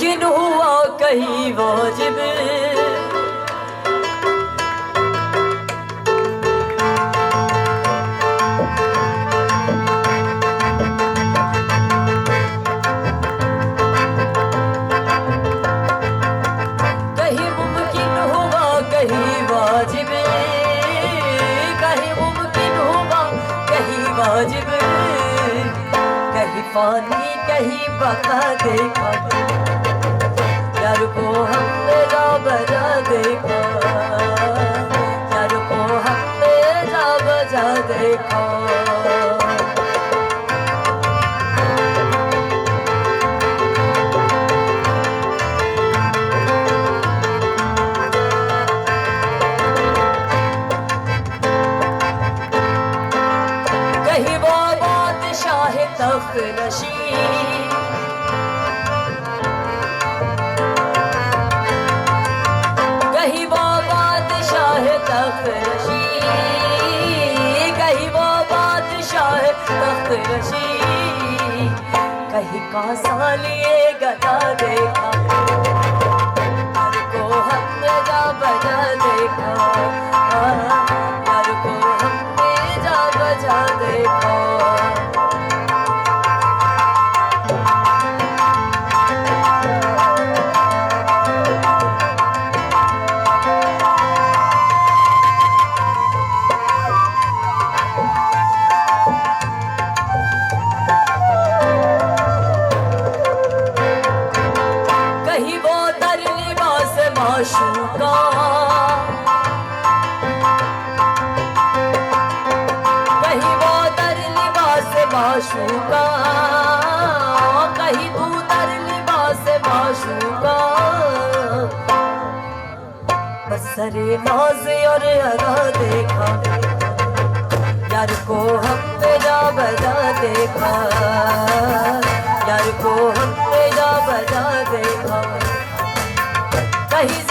मुमकिन हुआ कहीं वाजिब, कहीं मुमकिन हुआ कहीं वाजिब, कहीं मुमकिन हुआ कहीं वाजिब, कहीं पानी कहीं बका देखा, यार को हमने जा बजा देखा, यार को हमने जा बजा देखा। कहीं वो बादशाह तख्त नशीं, कहीं वो बादशाह तख्त नशीं, कहीं वो बादशाह तख्त नशीं, कहीं कासा लिए गदा देखा, यार को हमने जा बजा देखा, यार को हमने जा बजा देखा। कहीं वो दर लिबास माशूका, कहीं वो दर लिबास माशूका, कहीं तू दर लिबास माशूका, बसरे नाज और अदा देखा, यार को हमने जा बजा देखा, यार को हमने जा बजा देखा। कहीं